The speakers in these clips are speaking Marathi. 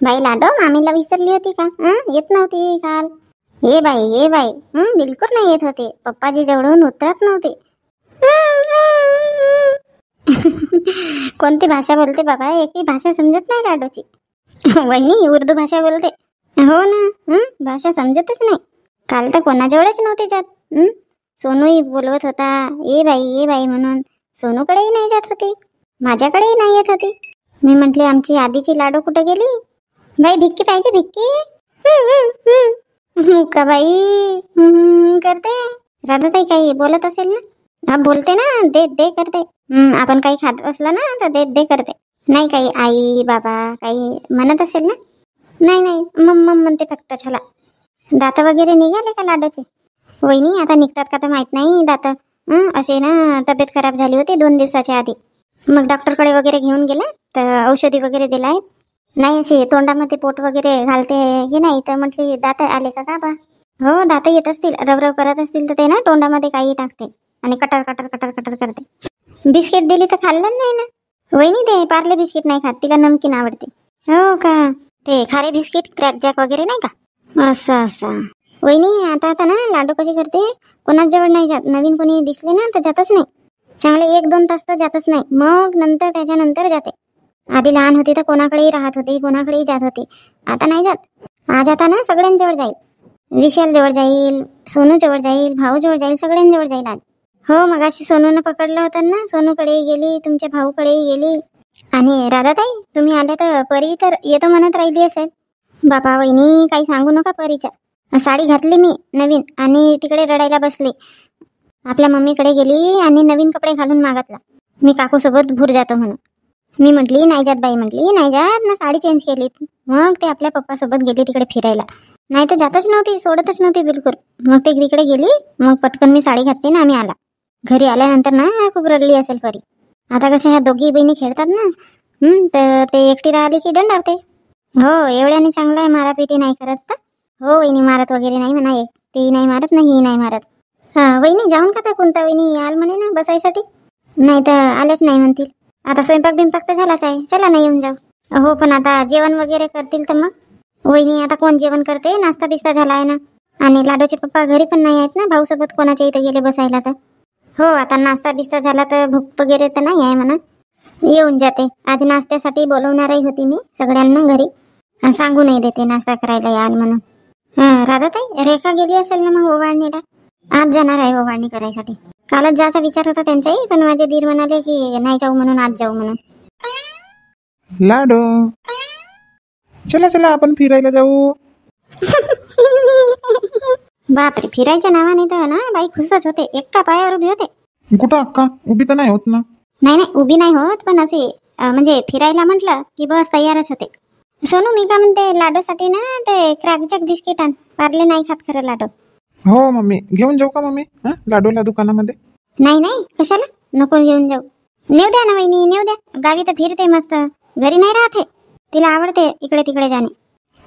बाई लाडो, मामीला विसरली होती का? येत नव्हती काल. ये बाई. बिलकुल नाही येत होते. पप्पाजी जवळून उतरत नव्हते. कोणती भाषा बोलते बाबा? एकही भाषा समजत नाही लाडोची. वहिनी उर्दू भाषा बोलते. हो ना. भाषा समजतच नाही. काल तर कोणाजवळच नव्हते जात. सोनूही बोलवत होता ये बाई म्हणून. सोनूकडेही नाही जात होती, माझ्याकडेही नाही येत होती. मी म्हटली आमची आधीची लाडो कुठे गेली? बाई भिक्की पाहिजे, भिक्की. का बाई करते. राधाताई काही बोलत असेल ना? हा बोलते ना, दे करते. आपण काही खात असलं ना तर दे करते. नाही काही आई बाबा काही म्हणत असेल ना? नाही मम्मा म्हणते फक्त. छला दात वगैरे निघाले का लाडोचे? वहिनी आता निघतात का तर माहित नाही दात. असे ना तब्येत खराब झाली होती 2 दिवसाच्या आधी. मग डॉक्टरकडे वगैरे घेऊन गेला तर औषधी वगैरे दिला आहेत. नाही असे तोंडामध्ये पोट वगैरे घालते की नाही तर म्हटली दात आले का बा? हो दात येत असतील, रवरव करत असतील तर ते ना तोंडामध्ये काही टाकते आणि कटर करते. बिस्किट दिली तर खाल्लं नाही ना वहिनी. ते पार्ले बिस्किट नाही खात, तिला नमकीन आवडते. हो का? ते खारे बिस्किट क्रॅक जॅक वगैरे नाही का? असं वहिनी आता ना लाडू कशी करते, कोणाच जवळ नाही जात. नवीन कोणी दिसले ना तर जातच नाही. चांगले 1-2 तास तर जातच नाही. मग नंतर त्याच्यानंतर जाते. आधी लहान होती तर कोणाकडेही राहत होती, कोणाकडेही जात होती. आता नाही जात. आज आता ना सगळ्यांजवळ जाईल. विशाल जवळ जाईल, सोनू जवळ जाईल, भाऊ जवळ जाईल, सगळ्यांजवळ जाईल आज. हो मग अशी सोनूनं पकडलं होतं ना, सोनूकडेही गेली, तुमच्या भाऊकडेही गेली. आणि राधाताई तुम्ही आल्या तर परी तर येतो म्हणत राहिली असेल. बाबा वहिनी काही सांगू नका परीच्या. साडी घातली मी नवीन आणि तिकडे रडायला बसली. आपल्या मम्मीकडे गेली आणि नवीन कपडे घालून मागितला. मी काकूसोबत भूर जातो म्हणून. मी म्हटली नाही जात बाई, म्हटली नाही जात ना. साडी चेंज केली. मग ते आपल्या पप्पासोबत गेली तिकडे फिरायला. नाही तर जातच नव्हती, सोडतच नव्हती बिलकुल. मग ते तिकडे गेली. मग पटकन मी साडी घातली ना आम्ही आला. घरी आल्यानंतर ना खूप रडली असेल परी. आता कशा ह्या दोघी बहिणी खेळतात ना, तर ते एकटी राहिली की दंडावते. हो एवढ्याने चांगलं आहे, मारापिटी नाही करत तर. हो वहिनी मारत वगैरे नाही म्हणा. तेही नाही मारत ना ही नाही मारत. वहिनी जाऊन का तर कोणता वहिनी याल म्हणे ना बसायसाठी. नाही तर आल्याच नाही म्हणतील. आता स्वयंपाक बिंपाक तर झालाच आहे, चला ना येऊन जाऊ. हो पण आता जेवण वगैरे करतील तर मग. वहिनी आता कोण जेवण करते, नाश्ता बिस्ता झाला आहे ना. आणि लाडोचे पप्पा घरी पण नाही आहेत ना, भाऊसोबत कोणाच्या इथे गेले बसायला तर. हो आता नाश्ता बिस्ता झाला तर भूक वगैरे तर नाही आहे म्हणा. येऊन जाते. आज नाश्त्यासाठी बोलवणारही होती मी सगळ्यांना घरी. सांगू नाही देते नाश्ता करायला याल म्हणून. राधाताई रेखा गेली असेल ना मग ओवाळणीला. आज जाणार आहे ओवाळणी करायसाठी. कालच जायचा विचार होता त्यांचाही, पण माझे दीर म्हणाले की नाही जाऊ म्हणून, आज जाऊ म्हणून. लाडो चला आपण फिरायला जाऊ. बापरे फिरायच्या नावाने तर ना बाई खुशच होते. एका पायावर उभी होते. कुठं अक्का उभी तर नाही होत ना. नाही उभी नाही होत, पण असे म्हणजे फिरायला म्हटलं की बस तयारच होते. सोनू मी का म्हणते लाडोसाठी ना ते क्रॅकजॅक बिस्किट आण. पार्ले नाही खात खरं लाडो. हो मम्मी घेऊन जाऊ का मम्मी लाडोला दुकानामध्ये? नाही कशाला, नको घेऊन जाऊ. नेऊ द्या ना वहिनी, नेऊ द्या. गावी तर फिरते मस्त, घरी नाही राहते. तिला आवडते इकडे तिकडे जाणे.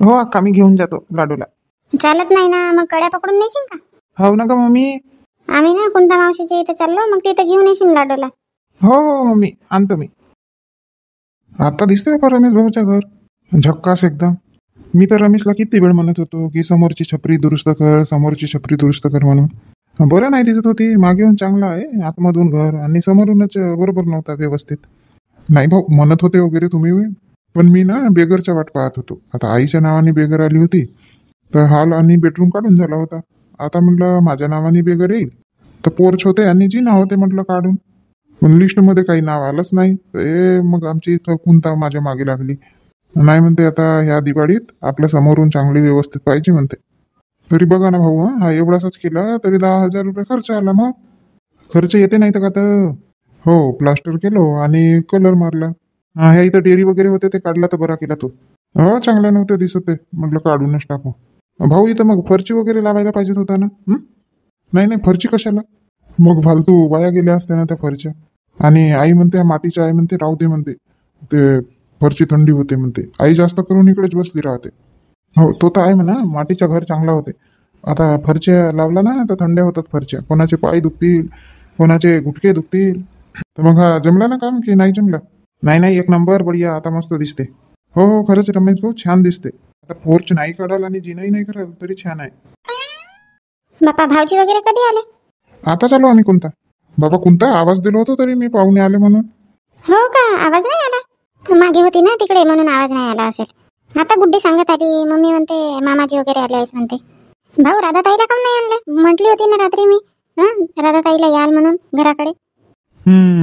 हो अक्का मी घेऊन जातो लाडोला. चालत नाही ना मग कड्या पकडून नेशील का? हो ना ग मम्मी. आम्ही ना कुंता मावशीच्या इथे चाललो, मग तिथे घेऊन येशील लाडोला. हो मम्मी आणतो मी. आता दिसतंय का रमेश भाऊच्या घर? झक्कास एकदम. मी तर रमेशला किती वेळ म्हणत होतो की समोरची छपरी दुरुस्त कर म्हणून. बरं नाही दिसत होती. मागे येऊन चांगला आहे, आतमधून घर आणि समोरूनच बरोबर नव्हता व्यवस्थित. नाही भाऊ म्हणत होते वगैरे तुम्ही, पण मी ना बेगरच्या वाट पाहत होतो. आता आईच्या नावाने बेगर आली होती तर हॉल आणि बेडरूम काढून झाला होता. आता म्हटलं माझ्या नावाने बेगर येईल तर पोर्च होते आणि जी नाव होते म्हटलं काढून. पण लिस्टमध्ये काही नाव आलंच नाही. मग आमची इथं कुंता माझ्या मागे लागली. नाही म्हणते आता ह्या दिवाळीत आपल्या समोरून चांगली व्यवस्थित पाहिजे म्हणते. तरी बघा ना भाऊ, हा एवढाच केला तरी 10,000 रुपये खर्च आला. मग खर्च येते नाही तर का तर. हो प्लास्टर केलं आणि कलर मारला. ह्या इथं डेअरी वगैरे होते ते काढला तर बरा केला तो. हो चांगला नव्हतं दिसत ते, म्हटलं काढूनच टाकू. भाऊ इथं मग फरची वगैरे लावायला पाहिजेत होता ना. नाही फरची कशाला, मग फालतू वाया गेल्या असत्या ना त्या फरच्या. आणि आई म्हणते मातीच्या आहे म्हणते, राहू दे म्हणते, ते फरची थंडी होते म्हणते. आई जास्त करून इकडेच बसली राहते. हो तो तर आहे म्हणा, मातीच्या घर चांगला होते. आता फरच्या लावला ना तर थंड्या होतात फरच्या. कोणाचे पाय दुखतील, कोणाचे गुटके दुखतील. तर मग हा जमला ना काम की नाही जमला? नाही एक नंबर बढिया, आता मस्त दिसते. हो हो, खरंच रमेश भाऊ छान दिसते. आता पोर्च नाही काढाल आणि जिनाही नाही कराल तरी छान आहे. बापा भाऊजी वगैरे कधी आले? आता चालू आम्ही कोणता बाबा कोणता आवाज दिला होता तरी मी पाहुणे आले म्हणून. हो का, आवाज नाही आला? मागे होती ना तिकडे म्हणून आवाज नाही आला असेल. आता गुड्डी सांगत आली, मम्मी म्हणते मामाजी वगैरे आले आहेत म्हणते. भाऊ राधाताईला काऊन नाही आणलं? म्हटली होती ना रात्री मी राधाताईला याल म्हणून घराकडे.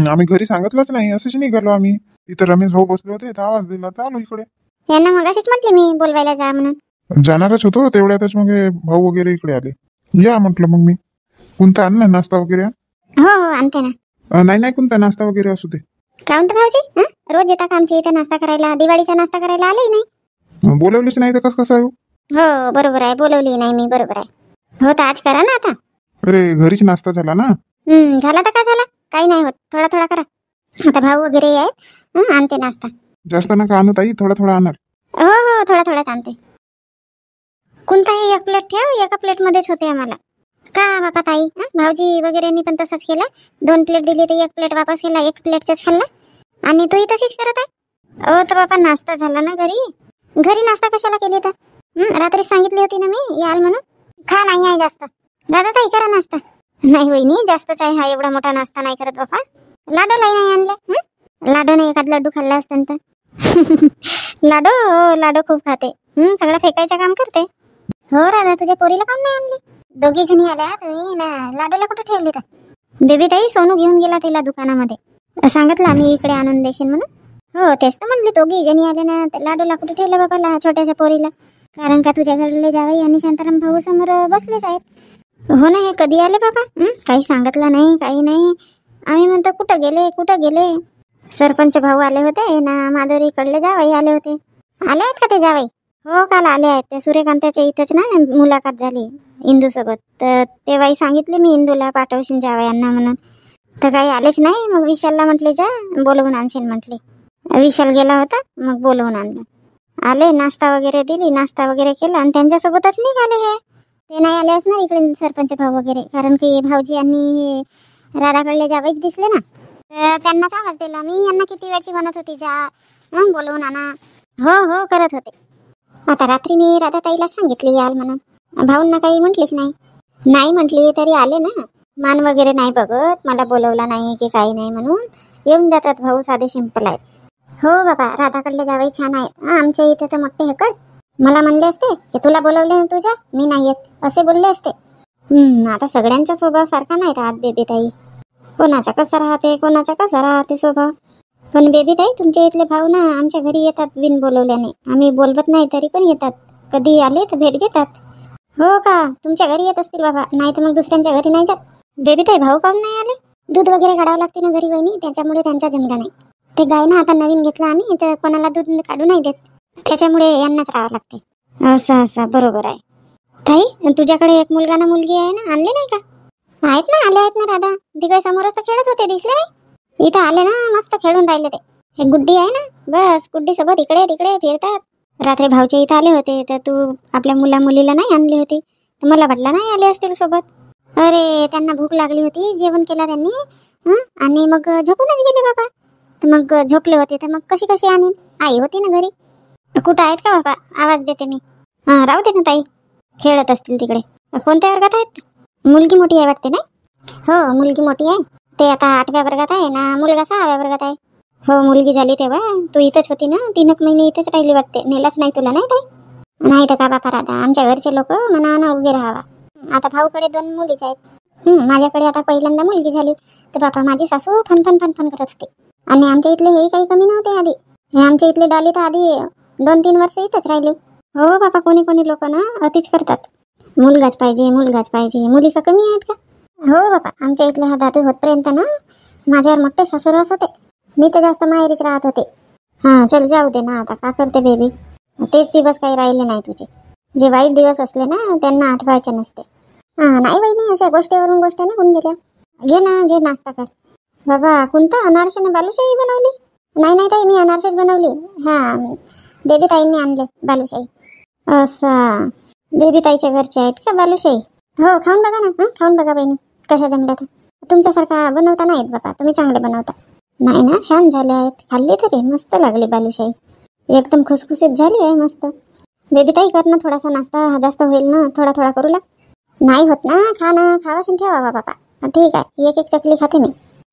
आम्ही घरी सांगितलंच नाही, असंच निघालो आम्ही. इथं रमेश भाऊ बसले होते तर आवाज दिला तर आलो इकडे. यांना मगाशीच म्हटली मी बोलवायला जा म्हणून. जाणारच होतो तेवढ्यातच मग हे भाऊ वगैरे इकडे आले. या म्हटलं मग मी कोणता आणला नाश्ता वगैरे. हो हो आणते ना. नाही नाही कोणता नाश्ता वगैरे असू दे. काऊन तर भाऊजी रोज येता का आमच्या इथे नाश्ता करायला? दिवाळीचा नाश्ता करायला आले नाही? बोलवलीच नाही तर कसं आहे? हो बरोबर आहे, बोलवली नाही मी, बरोबर आहे. हो तर आज करा ना आता. अरे घरीच नाश्ता झाला ना. झाला तर का झाला, काही नाही होत, थोडा थोडा करा. आता भाऊ वगैरे आहेत, आणते नाश्ता. जास्त नका आणू ताई, थोडा थोडा आणणार. हो हो थोडा थोडाच आणते. कोणताही एक प्लेट ठेव, एका प्लेट मध्येच होते आम्हाला. का बापा ताई, भाऊजी वगैरेनी पण तसंच केलं. 2 प्लेट दिली तर 1 प्लेट वापस केला, 1 प्लेटच खाल्ला. आणि तूही तशीच करत आहे. तर बापा नाश्ता झाला ना घरी. घरी नाश्ता कशाला केली तर? रात्री सांगितली होती ना मी याल म्हणून. खा नाही आहे जास्त. दादा ताई करा नाश्ता. नाही वहिनी जास्तच आहे, हा एवढा मोठा नाश्ता नाही करत बापा. लाडू नाही आणले. लाडू नाही, एखाद लड्डू खाल्ला असतं तर. लाडू खूप खाते. सगळं फेकायचं काम करते. हो राधा, तुझ्या पोरीला काम नाही आणली? 2 जणी आल्या तुम्ही ना, लाडूला कुठे ठेवली तर? बेबी ताई सोनू घेऊन गेला तिला दुकानामध्ये. सांगितलं आम्ही इकडे आणून देशील म्हणून. हो तेच तर म्हणली, 2 जणी आल्या ना, लाडूला कुठे ठेवलं बाबाला, छोट्याच्या पोरीला? कारण का तुझ्या घरले जावई आणि शांताराम भाऊ समोर बसलेच आहेत. हो ना, हे कधी आले बाबा? काही सांगितलं नाही, काही नाही. आम्ही म्हणतो कुठं गेले. सरपंच भाऊ आले होते ना, माधुरीकडले जावई आले होते. आले आहेत का ते जावई? हो काल आले आहेत. ते सूर्यकांताच्या इथंच ना मुलाखत झाली इंदू सोबत, तर तेव्हाही सांगितले मी इंदूला पाठवशील जावयांना म्हणून. तर काही आलेच नाही. मग विशालला म्हटले जा बोलवून आणशील म्हटले. विशाल गेला होता, मग बोलवून आणलं. आले, नाश्ता वगैरे दिली, नाश्ता वगैरे केला आणि त्यांच्यासोबतच निघाले. हे ते नाही आले असणार इकडे सरपंच भाऊ वगैरे, कारण की भाऊजी आणि राधाकडले जावईच दिसले ना, तर त्यांनाच आवाज दिला मी. यांना किती वेळची म्हणत होती जा बोलवून आणा. हो करत होते. आता रात्री मी राधाताईला सांगितली याल म्हणून. भाऊंना काही म्हटलीच नाही म्हटली तरी आले ना. मान वगैरे नाही बघत, मला बोलवला नाही की काही नाही म्हणून येऊन जातात भाऊ, साधे सिंपल आहेत. हो बाबा, राधाकडले जावई छान आहेत. आमच्या इथे तर मोठे हेकड. मला म्हणले असते की तुला बोलवले ना तुझ्या, मी नाही येत असे बोलले असते. आता सगळ्यांचा स्वभाव सारखा नाही राहत बेबी ताई. कोणाचा कसा राहते स्वभाव. पण बेबी ताई, तुमच्या इथले भाऊ ना आमच्या घरी येतात बिन बोलवल्याने. आम्ही बोलवत नाही तरी पण येतात. कधी आले तर भेट घेतात. हो का, तुमच्या घरी येत असतील बाबा, नाही तर मग दुसऱ्यांच्या घरी नाही जात. बेबी ताई, भाऊ काऊन नाही आले? दूध वगैरे काढावं लागते ना घरी वहिनी, त्याच्यामुळे त्यांचा जमला नाही. ते गाय ना आता नवीन घेतलं आम्ही, तर कोणाला दूध काढू नाही देत, त्याच्यामुळे यांनाच राहावं लागते. असं बरोबर आहे. ताई, तुझ्याकडे एक मुलगा ना मुलगी आहे ना, आणले नाही का? आहेत ना राधा. तिकडे समोरच तर खेळत होते, दिसले नाही? इथं आले ना, मस्त खेळून राहिले ते. एक गुड्डी आहे ना, बस गुड्डी सोबत इकडे तिकडे फिरतात. रात्री भाऊच्या इथं आले होते तर तू आपल्या मुलीला नाही आणली होती, तर मला वाटलं नाही आले असतील सोबत. अरे त्यांना भूक लागली होती, जेवण केला त्यांनी आणि मग झोपूनच गेले बाबा. तर मग झोपले होते तर मग कशी आणीन? आई होती ना घरी. कुठं आहेत का बाबा? आवाज देते मी. राहू दे ना ताई, खेळत असतील तिकडे. कोणत्या वर्गात आहेत? मुलगी मोठी आहे वाटते ना? हो मुलगी मोठी आहे. ते आता 8व्या वर्गात आहे ना, मुलगा 6व्या वर्गात आहे. हो मुलगी झाली तेव्हा तू इथंच होती ना, 3 महिने इथंच राहिली वाटते. नेलाच नाही तुला नाही ताई? नाही तर का बापा राधा, आमच्या घरचे लोक मनानं उभे राहावा. आता भाऊकडे 2 मुलीच आहेत. माझ्याकडे आता पहिल्यांदा मुलगी झाली तर बापा माझी सासू फन करत होती. आणि आमच्या इथले हे काही कमी नव्हते आधी. हे आमच्या इथले डॉली तर आधी 2-3 वर्ष इथंच राहिले. हो बापा, कोणी लोक ना अतिच करतात. मुलगाच पाहिजे. मुली का कमी आहेत का? हो बापा, आमच्या इथले हा दादू होतपर्यंत ना माझ्यावर मोठे सासूरवास होते. मी तर जास्त माहेरीच राहत होते. चल जाऊ दे ना, आता का करते बेबी. तेच दिवस काही राहिले नाही तुझे. जे वाईट दिवस असले ना त्यांना आठवायचे नसते. नाही वहिनी, अशा गोष्टीवरून गोष्टी ना होऊन गेल्या. घे नाश्ता कर. बाबा कोणता? अनारशाने बालुशाही बनवली? नाही ताई, मी अनारसेच बनवली. बेबी ताईंनी आणले बालुशाही. असं बेबी ताईच्या घरचे आहेत का बालुशाही? हो, खाऊन बघा ना. खाऊन बघा बहिणी, कशा जमल्या तर. तुमच्यासारखा बनवता नाहीत बाबा, तुम्ही चांगले बनवता. नाही ना, छान झाले आहेत. खाल्ली तरी मस्त लागली बालुशाही. एकदम खुसखुशीत झाली आहे मस्त. बेबी ताई कर ना थोडासा नाश्ता, जास्त होईल ना, थोडा थोडा करू लाग. नाही होत ना, खा ना, खावाशीन ठेवा बाबा. ठीक आहे, एक एक चकली खाते मी.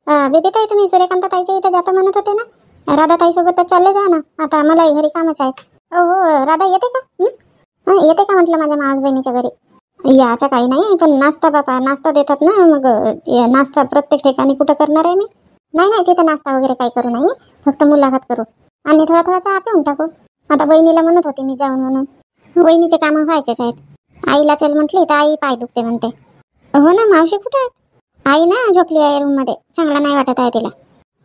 बेबी ताई तुम्ही सूर्यकांत ताईच्या इथे जातो म्हणत होते ना, राधा ताई सोबतच चालले जा ना, आता आम्हालाही घरी कामच आहेत. हो राधा येते का? येते का म्हटलं माझ्या मावस बहिणीच्या घरी? याचा काही नाही, पण नाश्ता बापा, नाश्ता देतात ना, मग नाश्ता प्रत्येक ठिकाणी कुठं करणार आहे मी? नाही तिथे नाश्ता वगैरे काही करू नाही, फक्त मुलाखत करू आणि थोडा थोडा चहा पिऊन टाकू. आता बहिणीला म्हणत होते मी जाऊन म्हणून, वहिनीचे कामं व्हायचेच आहेत. आईला चल म्हटली तर आई पाय दुखते म्हणते. हो ना मावशी कुठे आहेत? आई ना झोपली आहे रूम मध्ये, चांगला नाही वाटत आहे तिला.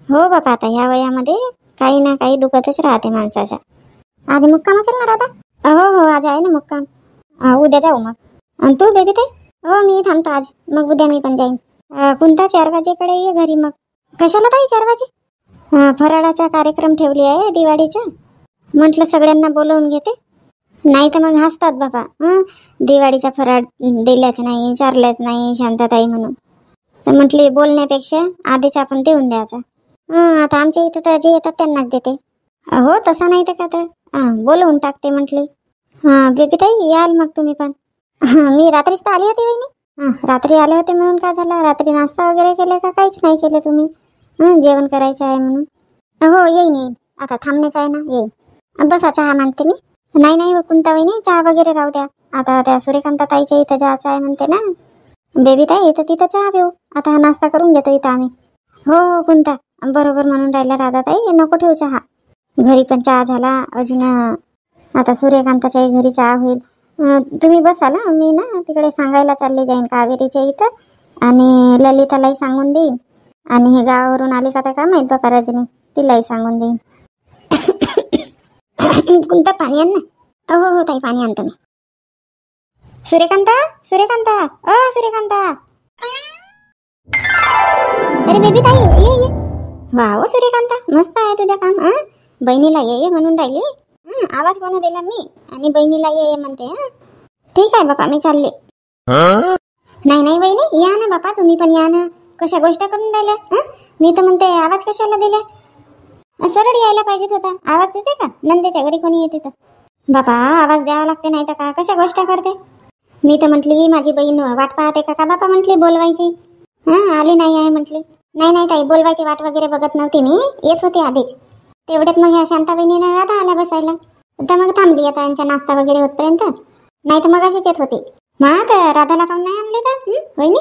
हो बापा, आता ह्या वयामध्ये काही ना काही दुखतच राहते माणसाच्या. आज मुक्काम असेल ना राधा? हो आज आहे ना मुक्काम. उद्या जाऊ मग. आणि तू बेबी ताई? हो मी थांबतो आज, मग उद्या मी पण जाईन. कोणता 4 वाजेकडे ये घरी मग. कशाला ताई 4 वाजे? फराळाचा कार्यक्रम ठेवली आहे दिवाळीचा, म्हटलं सगळ्यांना बोलवून घेते, नाही तर मग हसतात बाबा. दिवाळीचा फराळ दिल्याच नाही, चारल्याच नाही शांताताई म्हणून. तर म्हटली बोलण्यापेक्षा आधीच आपण देऊन द्यायचा. आता आमच्या इथं तर जे येतात त्यांनाच देते. हो तसा नाही तर का, तर बोलवून टाकते म्हटली. बेबी ताई याल मग तुम्ही पण. मी रात्रीच तर आली होती वहिनी. रात्री आले होते म्हणून काय झालं? रात्री नाश्ता वगैरे केले का काहीच नाही केले तुम्ही? जेवण करायचं आहे म्हणून. हो येईन, आता थांबण्याचं आहे ना, येईन. बसा चहा मांडते मी. नाही कुंता वहिनी, चहा वगैरे राहू द्या, आता त्या सूर्यकांत ताईच्या इथं जायचं आहे म्हणते ना बेबी ताई, इथं तिथं चहा पिऊ. आता हा नाश्ता करून घेतो इथं आम्ही. हो कुंता बरोबर म्हणून राहिला राधा ताई, नको ठेवू चहा. घरी पण चहा झाला, अजून आता सूर्यकांताच्याही घरी चहा होईल. तुम्ही बसाल, मी ना तिकडे सांगायला चालले जाईन कावेरीच्या इथं, आणि ललितालाही सांगून देईन, आणि हे गावावरून आली का तर काय माहित बापा रजनी, तिलाही सांगून देईन. कोणतं पाणी आण ना. हो ताई पाणी आणतो मी. सूर्यकांता सूर्यकांता. अरे बेबी ताई ये. वा हो सूर्यकांता, मस्त आहे तुझं काम. बहिणीला ये म्हणून राहिली. आवाज कोणा दिला मी, आणि बहिणीला ये म्हणते. ठीक आहे बापा मी चालले. नाही बहिणी या ना बापा, तुम्ही पण या ना. कशा गोष्ट करून राहिल्या? मी तर म्हणते आवाज कशाला दिला? सरळ यायला पाहिजेत होता. आवाज देते का? नंदेच्या घरी कोणी येते तर बापा आवाज द्यावा लागते, नाही तर का कशा गोष्ट करते? मी तर म्हटली माझी बहीण वाट पाहते का बापा, म्हटली बोलवायची. आली नाही आहे म्हटली. नाही ताई, बोलवायची वाट वगैरे बघत नव्हती मी, येत होती आधीच. तेवढ्यात मग ह्या शांता बहिणीनं राधा आल्या बसायला, तर मग थांबली आता यांच्या नाश्ता वगैरे होतपर्यंत. नाही तर मग अशीच येत होती. तर राधाला काऊन नाही आणले तर वहिनी?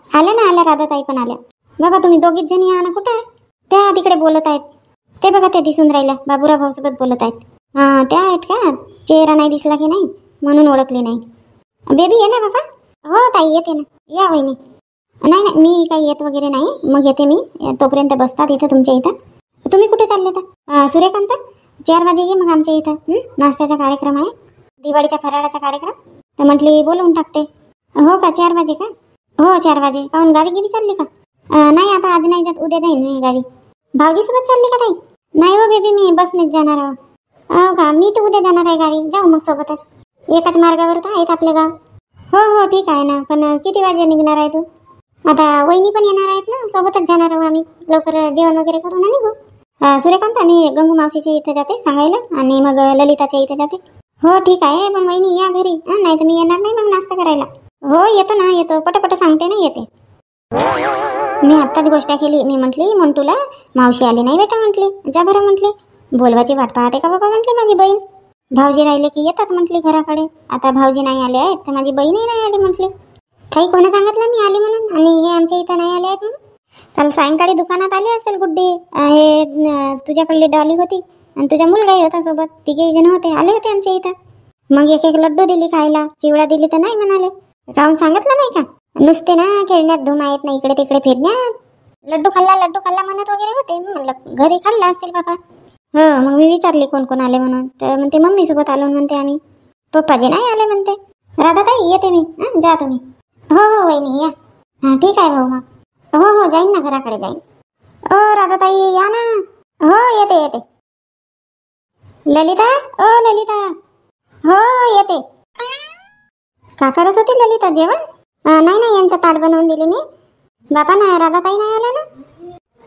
आल्या राधा ताई पण आल्या. बाबा तुम्ही दोघीच जणी या ना. कुठे आहे त्या? तिकडे बोलत आहेत ते बघा, ते दिसून राहिल्या, बाबूराव भाऊ सोबत बोलत आहेत. त्या आहेत का? चेहरा नाही दिसला की नाही म्हणून ओळखली नाही. बेबी ये ना बाबा. हो ताई येते ना, या वहिनी. नाही मी काही येत वगैरे नाही, मग येते मी, तोपर्यंत बसतात इथं तुमच्या इथं. तुम्ही कुठे चालले तर? सूर्यकांत 4 वाजे ये मग आमच्या इथं. नाश्त्याचा कार्यक्रम आहे, दिवाळीच्या फराळाचा कार्यक्रम, तर म्हटली बोलवून टाकते. हो का 4 वाजे का? हो 4 वाजे. काहून गावी गेली चालली का? नाही आता आज नाही जात, उद्या जाईन मी गावी. भाऊजी सोबत चालली का ताई? नाही हो बेबी, मी बसनेच जाणार आहो. हो का? मी तर उद्या जाणार आहे गावी, जाऊ मग सोबतच. एकाच मार्गावर तर आहेत आपले गाव. हो ठीक आहे ना, पण किती वाजे निघणार आहे तू? आता वहिनी पण येणार आहेत ना, सोबतच जाणार आहोत आम्ही. लवकर जेवण वगैरे करून निघू. सूर्यकांत मी गंगू मावशीच्या इथं जाते सांगायला, आणि मग ललिताच्या इथं जाते. हो ठीक आहे, पण वहिनी या घरी. नाही तर मी येणार नाही मग नाश्ता करायला. हो येतो पटपट सांगते ना, येते. मी आत्ताच गोष्ट केली, मी म्हटली मंटूला मावशी आली नाही बेटा म्हटली, जा बरं म्हटली. बोलवायची वाट पाहते का बाबा म्हटली माझी बहीण. भाऊजी राहिले की येतात म्हटली घराकडे. आता भाऊजी नाही आले आहेत तर माझी बहीणही नाही आली म्हटली. काही कोणी सांगितलं मी आली म्हणून, आणि हे आमच्या इथं नाही आले आहेत म्हणून? काल सायंकाळी दुकानात आली असेल गुड्डी, हे तुझ्याकडली डॉली होती आणि तुझा मुलगाही होता सोबत, 3 जण होते, आले होते आमच्या इथं. मग एक लड्डू दिली खायला, चिवडा दिली तर नाही म्हणाले. काहून सांगितलं नाही का? नुसते ना खेळण्यात धुमा येत नाही, इकडे तिकडे फिरण्यात. लड्डू खाल्ला म्हणत वगैरे होते. म्हणलं घरी खाल्ला असतील बाबा. हो मग मी विचारले कोण आले म्हणून, तर म्हणते मम्मी सोबत आलो म्हणते आम्ही, पप्पाजी नाही आले म्हणते. राधाताई येते मी, जा तुम्ही. हो वहिनी या. ठीक आहे भाऊ मग. हो जाईन ना, घराकडे जाईन. राधाताई या ना. हो येते. ललिता ललिता. हो येते. का करत होती ललिता? जेवण? नाही यांचं ताट बनवून दिली मी. बापा ना राधाताई नाही आल्या ना.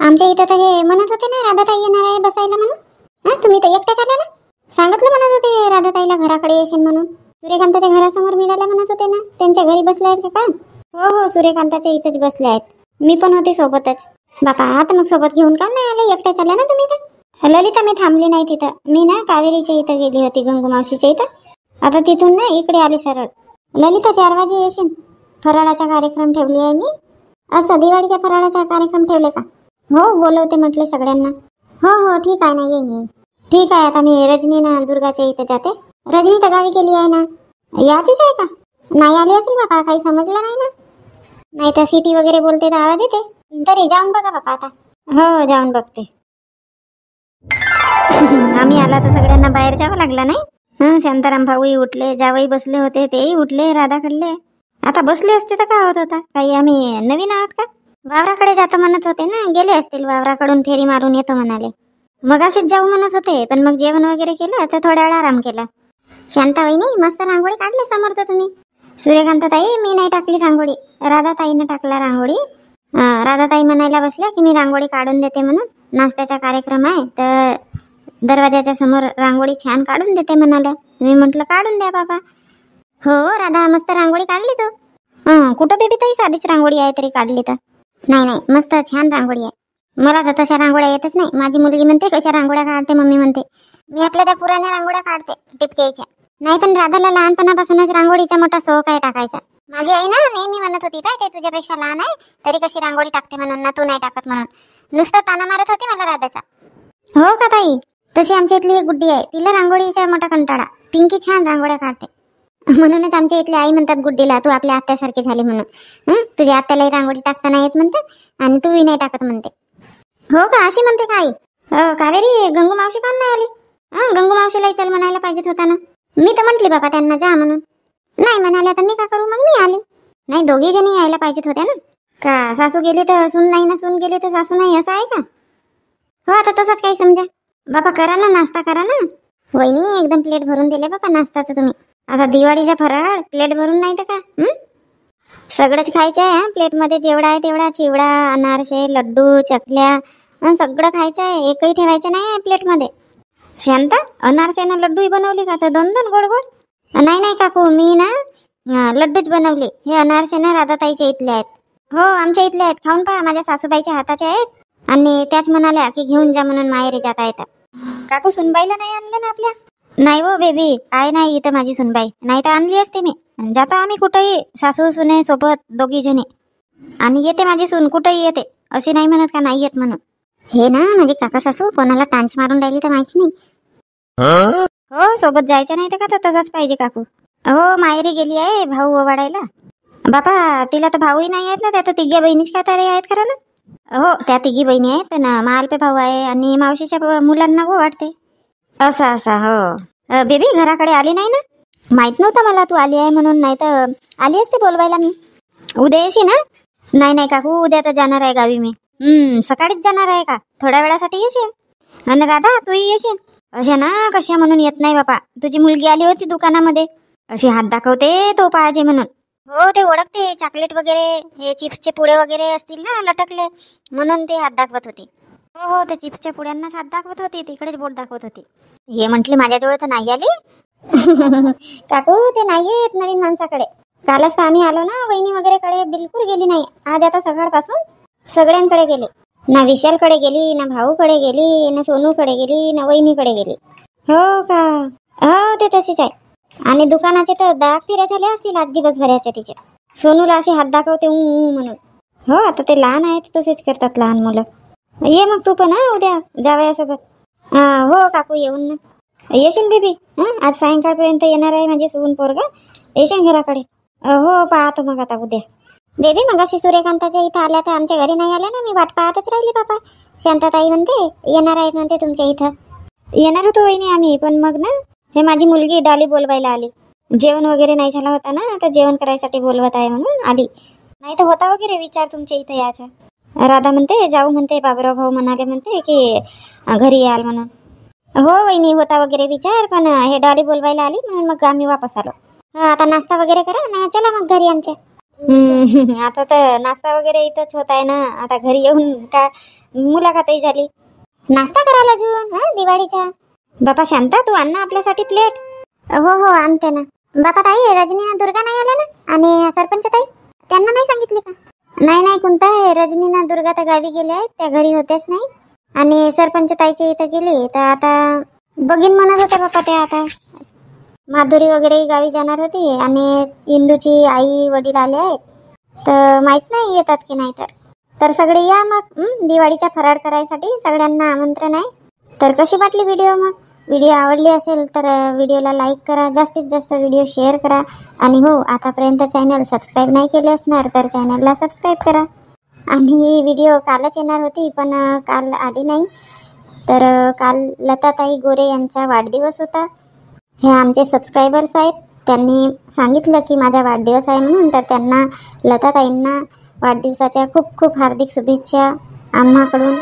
आमच्या इथं तर हे म्हणत होते ना राधाताई येणार आहे बसायला म्हणून. तुम्ही तर एकट्याच आल्या ना. सांगितलं म्हणत होते राधाताईला घराकडे येशील म्हणून. सूर्यकांताच्या घरासमोर मिळाल्या म्हणत होते ना. त्यांच्या घरी बसले आहेत का काय? हो हो, सूर्यकांताच्या इथंच बसले आहेत. मी पण होते सोबतच. बापा आता मग सोबत घेऊन का नाही आले? एकट्या चालल्या ना तुम्ही तर? ललिता मी थांबली नाही तिथं. मी ना कावेरीच्या इथं गेली होती, गंगू मावशीच्या इथं. आता तिथून ना इकडे आली सरळ. ललिता 4 वाजे येशील. फराळाचा कार्यक्रम ठेवली आहे मी. असं दिवाळीचा फराळाचा कार्यक्रम ठेवले का? हो बोलवते म्हटले सगळ्यांना. हो हो ठीक आहे ना, येईन. ठीक आहे. आता मी रजनी ना दुर्गाच्या इथं जाते. रजनी तर गावी गेली आहे ना. याचीच आहे का? नाही आली असेल बाबा, काही समजलं नाही ना. नाही तर सिटी वगैरे बोलते तर आवाज येते. तरी जाऊन बघा बाबा आता. हो जाऊन बघते. आम्ही आला तर सगळ्यांना बाहेर जावं लागलं नाही. शांताराम भाऊही उठले, जावई बसले होते, तेही उठले, राधाकडले. आता बसले असते तर काय होत होता? काही आम्ही नवीन आहोत का? वावराकडे जातो म्हणत होते ना, गेले असतील वावराकडून, फेरी मारून येतो म्हणाले. मग असेच जाऊ म्हणत होते, पण मग जेवण वगैरे केलं तर थोड्या वेळ आराम केला. शांताबाईनी मस्त रांगोळी काढली समोर तर तुम्ही. सूर्यकांताताई मी नाही टाकली रांगोळी, राधाताईनं टाकला रांगोळी. राधाताई म्हणायला बसल्या की मी रांगोळी काढून देते म्हणून. नाश्त्याचा कार्यक्रम आहे तर दरवाजाच्या समोर रांगोळी छान काढून देते म्हणाल्या. मी म्हटलं काढून द्या बाबा. हो राधा मस्त रांगोळी काढली तू. कुठं बेबी ताई साधीच रांगोळी आहे तरी काढली तर. नाही नाही मस्त छान रांगोळी आहे. मला तर तशा रांगोळ्या येतच नाही. माझी मुलगी म्हणते कशा रांगोळ्या काढते मम्मी म्हणते. मी आपल्या त्या पुराण्या रांगोळ्या काढते टिपक्याच्या. नाही पण राधाला लहानपणापासूनच रांगोळीचा मोठा शौक आहे टाकायचा. माझी आई ना नेहमी म्हणत होती पाय ते तुझ्यापेक्षा लहान आहे तरी कशी रांगोळी टाकते म्हणून ना, तू नाही टाकत म्हणून. नुसतं ताना मारत होती मला राधाचा. हो का ताई? तशी आमच्या इथली एक गुड्डी आहे, तिला रांगोळीचा मोठा कंटाळा. पिंकी छान रांगोळ्या काढते. म्हणूनच आमच्या इथली आई म्हणतात गुड्डीला तू आपल्या आत्यासारखी झाली म्हणून. तुझ्या आत्यालाही रांगोळी टाकता येत म्हणतात आणि तूही नाही टाकत म्हणते. हो का? अशी म्हणते का आई? कावेरी गंगू मावशी का नाही आली? गंगू मावशीला चल म्हणायला पाहिजेत होता ना. मी तर म्हटली बाबा त्यांना जा म्हणून. नाही म्हणाल्या तर मी का करू? मग मी आली. नाही दोघी जणी यायला पाहिजेत होत्या ना. का सासू गेली तर सून नाही ना, सून गेली तर सासू नाही, असं आहे का? हो आता तसंच काही समजा. बाबा करा ना नाश्ता करा ना. वहिनी एकदम प्लेट भरून दिले बाबा नाश्ताचं तुम्ही. आता दिवाळीच्या फराळ प्लेट भरून नाही तर का? सगळंच खायचं आहे प्लेटमध्ये. जेवढा आहे तेवढा. चिवडा, अनारसे, लड्डू, चकल्या सगळं खायचं आहे. एकही ठेवायचं नाही आहे प्लेटमध्ये. शांता अनारसेनं लड्डूही बनवली का? तर 2-2 गोड गोड. नाही नाही काकू मी ना लड्डूच बनवले. हे अनारसे ना राधाताईच्या इथले आहेत. हो आमच्या इथले आहेत. खाऊन पहा, माझ्या सासूबाईच्या हाताचे आहेत. आणि त्याच म्हणाल्या की घेऊन जा म्हणून माहेरी जाता येतात. काकू सुनबाईला नाही आणलं ना आपल्या? नाही हो बेबी, आहे नाही इथं माझी सुनबाई. नाही तर आणली असते मी. जातो आम्ही कुठंही सासू सुने सोबत दोघी जणी. आणि येते माझी सून कुठंही येते. अशी नाही म्हणत का नाही येत म्हणून. हे ना माझी काका सासू कोणाला टांच मारून राहिली तर माहिती नाही. हो सोबत जायचं नाही तर का तर तसाच पाहिजे काकू. हो माहेरी गेली आहे भाऊ ओवाडायला. बापा तिला तर भाऊही नाही आहेत ना, त्या तर तिघ्या बहिणीच का तरी आहेत खरं ना. हो त्या तिघी बहिणी आहेत पण मालपे भाऊ आहे आणि मावशीच्या मुलांना वाटते. असं असं हो. बेबी घराकडे आली नाही ना? माहित नव्हतं मला तू आली आहे म्हणून, नाही तर आली असते बोलवायला मी. उद्या येशी ना? नाही नाही काकू उद्या तर जाणार आहे गावी मी. सकाळीच जाणार आहे का? थोड्या वेळासाठी येशील? आणि राधा तूही येशील? अशा ना कशा म्हणून येत नाही बापा. तुझी मुलगी आली होती दुकानामध्ये, अशी हात दाखवते तो पाहिजे म्हणून. हो ते ओळखते. चॉकलेट वगैरे हे चिप्सचे पुडे वगैरे असतील ना लटकले म्हणून ते हात दाखवत होती. हो हो ते चिप्सच्या पुड्यांनाच हात दाखवत होती, तिकडेच बोट दाखवत होती. हे म्हटले माझ्याजवळ तर नाही आली. काकू ते नाही येत नवीन माणसाकडे. कालच तर आम्ही आलो ना वहिनी वगैरे कडे बिलकुल गेली नाही. आज आता सकाळपासून सगळ्यांकडे गेली. ना विशालकडे गेली, ना भाऊकडे गेली, ना सोनूकडे गेली, ना वहिनीकडे गेली. हो का? हो ते तशीच आहे. आणि दुकानाचे तर दाग फिरा झाले असतील आज दिवसभराच्या तिचे. सोनूला असे हात दाखवते म्हणून. हो आता ते लहान आहेत तसेच करतात लहान मुलं. ये मग तू पण उद्या जावयासोबत. हो काकू येऊन ना. येशील बेबी? आज सायंकाळपर्यंत येणार आहे म्हणजे सून पोरगा. येशील घराकडे? हो पाहतो मग आता उद्या. बेबी मग अशी सूर्यकांताच्या इथं आल्या तर आमच्या घरी नाही आल्या ना. मी वाट पाहतच राहिली बापा. शांताताई म्हणते येणार आहेत म्हणते तुमच्या इथं. येणार होतो वहिनी आम्ही, पण मग ना हे माझी मुलगी डॉली बोलवायला आली. जेवण वगैरे नाही झाला होता ना, तर जेवण करायसाठी बोलवत आहे म्हणून आली. नाही तर होता वगैरे विचार तुमच्या इथं यायचा. राधा म्हणते जाऊ म्हणते, बाबूराव भाऊ म्हणाले म्हणते की घरी याल म्हणून. हो वहिनी होता वगैरे विचार, पण हे डॉली बोलवायला आली म्हणून मग आम्ही वापस आलो. आता नाश्ता वगैरे करा ना, चला मग घरी आमच्या. आता तर नाश्ता वगैरे इथंच होत आहे ना. आता घरी येऊन का मुलाखतही झाली. नाश्ता करायला जून दिवाळीचा. बापा शांता, तू आण ना आपल्यासाठी प्लेट. हो हो आणते ना. बापा ताई, रजनी दुर्गा नाही आल्या ना, आणि सरपंच ताई त्यांना नाही सांगितली का? नाही नाही कोणता आहे, रजनी ना दुर्गा तर गावी गेल्या आहेत, त्या घरी होत्याच नाही. आणि सरपंच ताईच्या इथं गेली तर आता बघीन म्हणत होते बापा. ते आता माधुरी वगैरे गावी जाणार होती, आणि इंदूची आई वडील आले आहेत, तर माहित नाही येतात की नाही. तर सगळे या मग दिवाळीचा फराळ करायसाठी सगळ्यांना आमंत्रण आहे. तर कशी वाटली व्हिडिओ? मग व्हिडिओ आवडली असेल तर व्हिडिओला लाईक करा, जास्तीत जास्त व्हिडिओ शेअर करा. आणि हो, आतापर्यंत चॅनल सबस्क्राईब नाही केले असणार तर चॅनलला सबस्क्राईब करा. आणि ही व्हिडिओ कालच येणार होती पण काल आली नाही. तर काल लताताई गोरे यांचा वाढदिवस होता. हे आमचे सबस्क्रायबर्स आहेत, त्यांनी सांगितलं की माझा वाढदिवस आहे म्हणून. तर त्यांना, लताताईंना वाढदिवसाच्या खूप खूप हार्दिक शुभेच्छा आम्हाकडून.